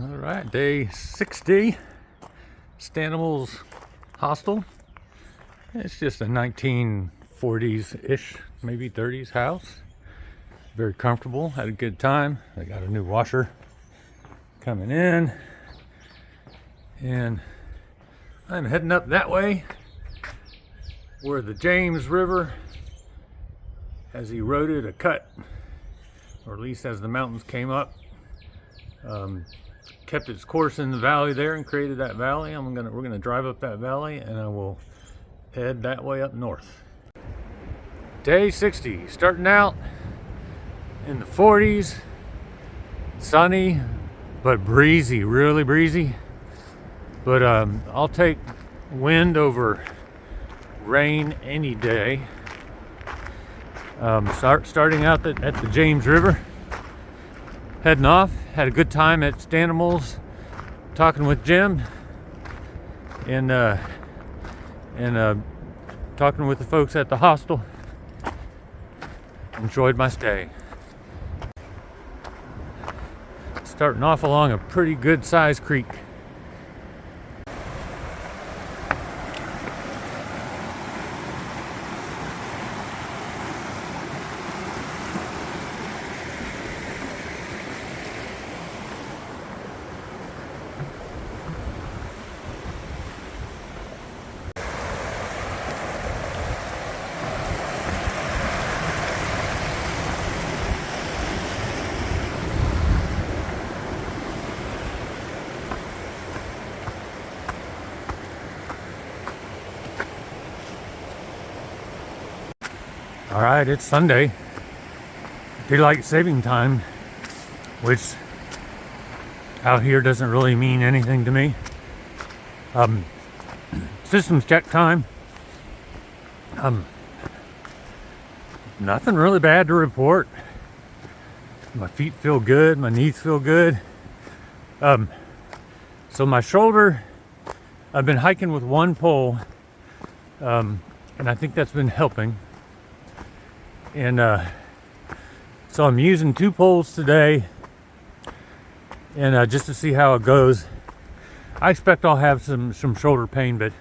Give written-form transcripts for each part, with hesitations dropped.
All right, day 60, Stanimals Hostel. It's just a 1940s-ish, maybe 30s house. Very comfortable, had a good time. They got a new washer coming in. And I'm heading up that way where the James River has eroded a cut, or at least as the mountains came up. Kept its course in the valley there and created that valley. We're gonna drive up that valley and I will head that way up north. Day 60, starting out in the 40s, sunny but breezy, really breezy. But I'll take wind over rain any day. Starting out at the James River, heading off. Had a good time at Stanimals, talking with Jim, and talking with the folks at the hostel. Enjoyed my stay. Starting off along a pretty good sized creek. All right, it's Sunday, daylight saving time, which out here doesn't really mean anything to me. Systems check time. Nothing really bad to report. My feet feel good, my knees feel good. So my shoulder, I've been hiking with one pole, and I think that's been helping. And so I'm using two poles today, and just to see how it goes. I expect I'll have some shoulder pain, but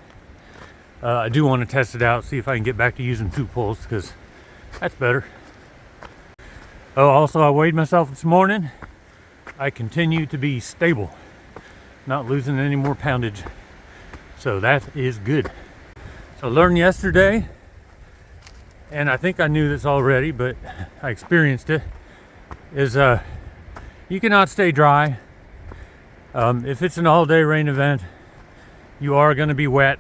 I do want to test it out, see if I can get back to using two poles, because that's better. Oh, also I weighed myself this morning. I continue to be stable, not losing any more poundage, so that is good. So I learned yesterday, and I think I knew this already, but I experienced it, is you cannot stay dry. If it's an all-day rain event, you are going to be wet.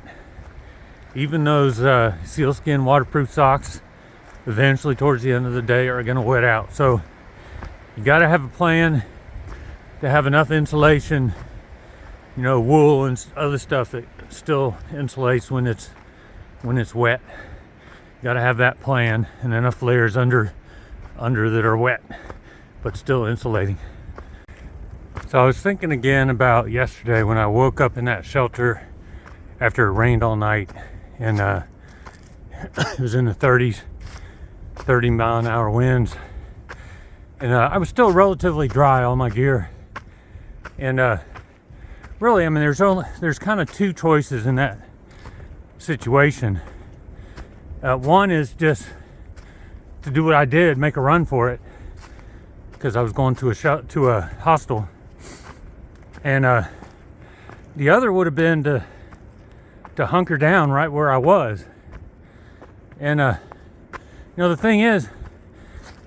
Even those sealskin waterproof socks, eventually towards the end of the day, are going to wet out. So you got to have a plan to have enough insulation, you know, wool and other stuff that still insulates when it's wet. Got to have that plan, and enough layers under that are wet but still insulating. So I was thinking again about yesterday when I woke up in that shelter after it rained all night, and it was in the 30s, 30-mile-an-hour winds, and I was still relatively dry, all my gear. And really, I mean, there's kind of two choices in that situation. One is just to do what I did, make a run for it, because I was going to a hostel. And the other would have been to hunker down right where I was. And you know, the thing is,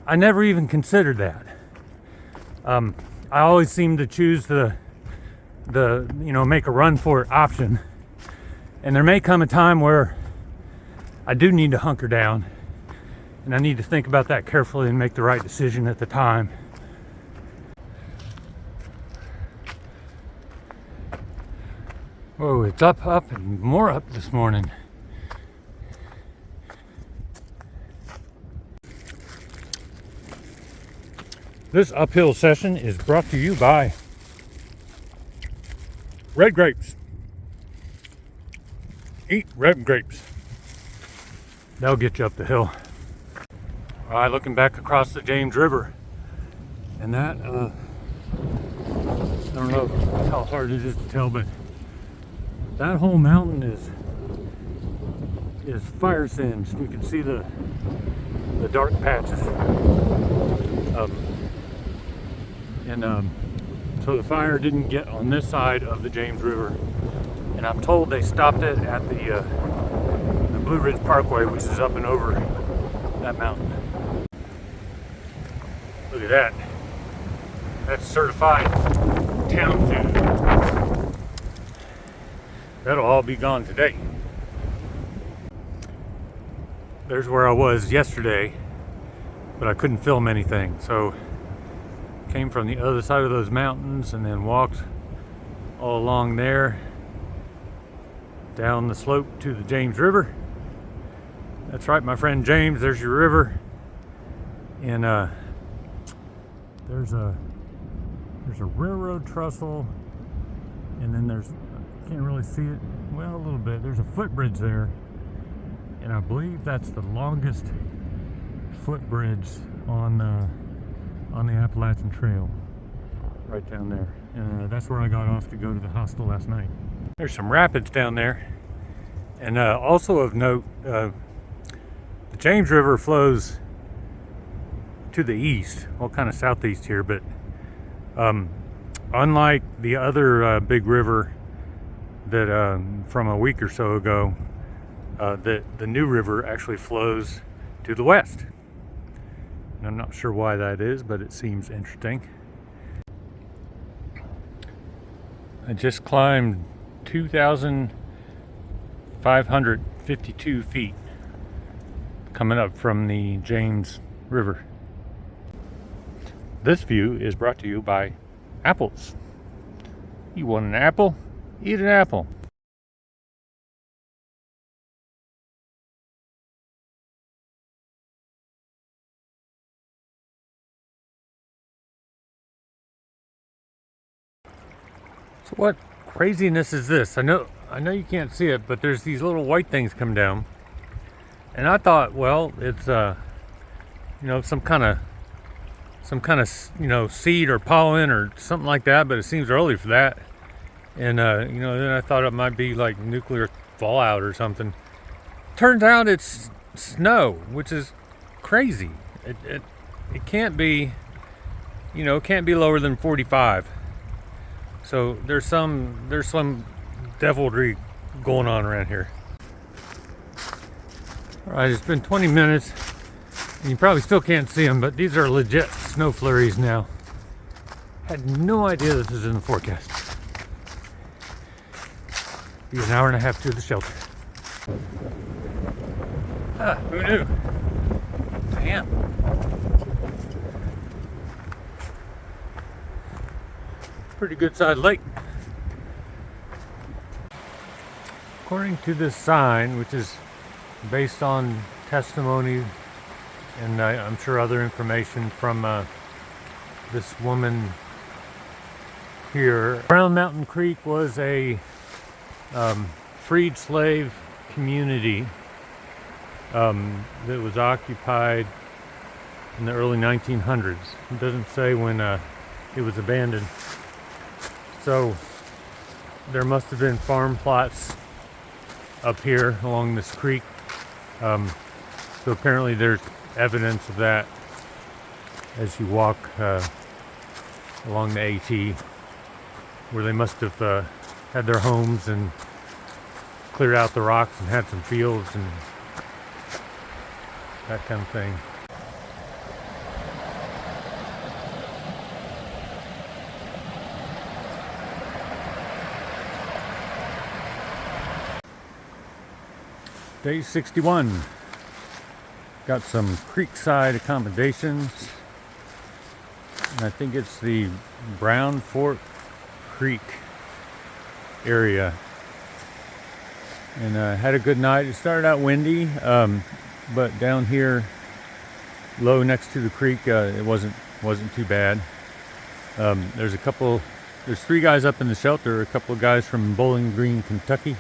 I never even considered that. I always seem to choose the you know, make a run for it option. And there may come a time where I do need to hunker down, and I need to think about that carefully and make the right decision at the time. Whoa, it's up, and more up this morning. This uphill session is brought to you by red grapes. Eat red grapes. That'll get you up the hill. All right, looking back across the James River, and that don't know how hard it is to tell, but that whole mountain is fire singed. You can see the dark patches. So the fire didn't get on this side of the James River, and I'm told they stopped it at the Blue Ridge Parkway, which is up and over that mountain. Look at that. That's certified town food. That'll all be gone today. There's where I was yesterday, but I couldn't film anything, so came from the other side of those mountains and then walked all along there down the slope to the James River. That's right, my friend James, there's your river. And there's a railroad trestle, and then there's, I can't really see it, well, a little bit, there's a footbridge there, and I believe that's the longest footbridge on the Appalachian Trail, right down there. And that's where I got off to go to the hostel last night. There's some rapids down there, and also of note, the James River flows to the east, well, kind of southeast here, but unlike the other big river that from a week or so ago, the new river actually flows to the west. And I'm not sure why that is, but it seems interesting. I just climbed 2,552 feet coming up from the James River. This view is brought to you by apples. You want an apple? Eat an apple. So what craziness is this? I know you can't see it, but there's these little white things come down. And I thought, well, it's some kind of seed or pollen or something like that, but it seems early for that. And then I thought it might be like nuclear fallout or something. Turns out it's snow, which is crazy. It can't be, it can't be lower than 45. So there's some devilry going on around here. All right, it's been 20 minutes, and you probably still can't see them, but these are legit snow flurries now. Had no idea this was in the forecast. Be an hour and a half to the shelter. Who knew? Damn. Pretty good sized lake. According to this sign, which is based on testimony and I'm sure other information from this woman here, Brown Mountain Creek was a freed slave community that was occupied in the early 1900s. It doesn't say when it was abandoned. So there must have been farm plots up here along this creek. So apparently there's evidence of that as you walk along the AT, where they must have had their homes and cleared out the rocks and had some fields and that kind of thing. Day 61. Got some creekside accommodations. And I think it's the Brown Fork Creek area. And had a good night. It started out windy, but down here low next to the creek, it wasn't too bad. There's three guys up in the shelter, a couple of guys from Bowling Green, Kentucky.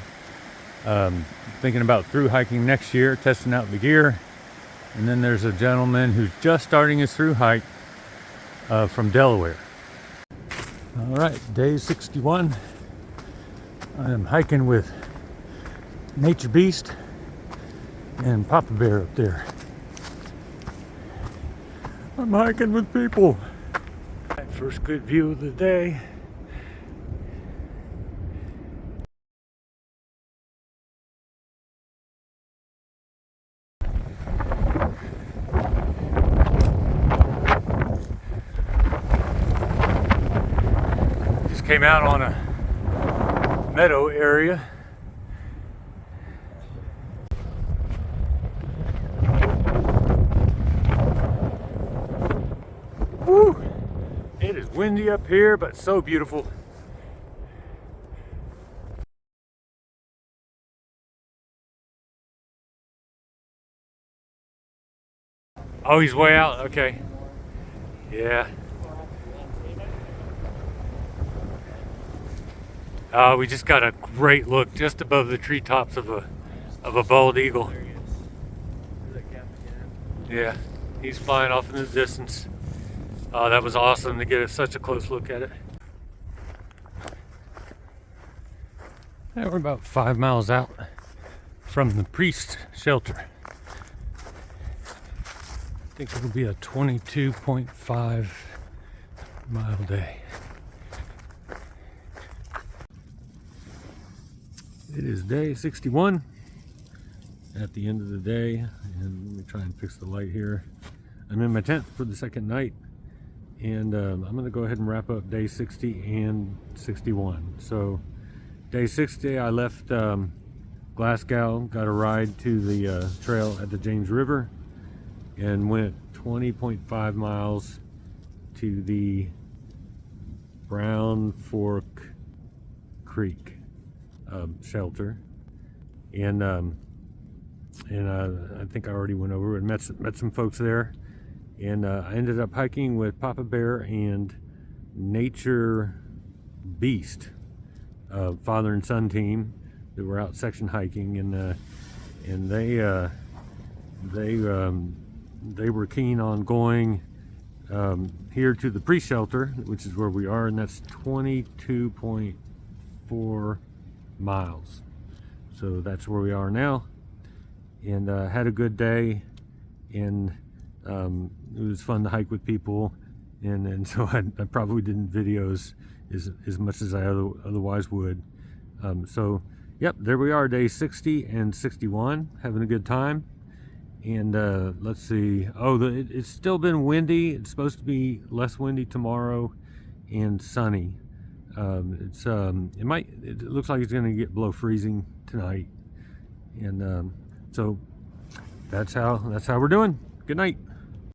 Thinking about through hiking next year, testing out the gear. And then there's a gentleman who's just starting his through hike from Delaware. All right, day 61. I am hiking with Nature Beast and Papa Bear up there. I'm hiking with people. First good view of the day. Just came out on a meadow area. Woo! It is windy up here, but so beautiful. Oh, he's way out. Okay. Yeah. We just got a great look just above the treetops of a bald eagle. Yeah, he's flying off in the distance. That was awesome to get such a close look at it. Yeah, we're about 5 miles out from the priest shelter. I think it'll be a 22.5 mile day. It is day 61 at the end of the day, and let me try and fix the light here. I'm in my tent for the second night, and I'm going to go ahead and wrap up day 60 and 61. So day 60, I left Glasgow, got a ride to the trail at the James River, and went 20.5 miles to the Brown Fork Creek shelter, and I think I already went over and met some folks there, and I ended up hiking with Papa Bear and Nature Beast, father and son team that were out section hiking, and they were keen on going here to the pre-shelter, which is where we are, and that's 22.4 miles. So that's where we are now, and had a good day, and it was fun to hike with people, and so I probably didn't videos as much as I otherwise would. So yep, there we are, day 60 and 61, having a good time. And let's see, it's still been windy. It's supposed to be less windy tomorrow and sunny. It looks like it's going to get below freezing tonight, and so that's how we're doing. Good night.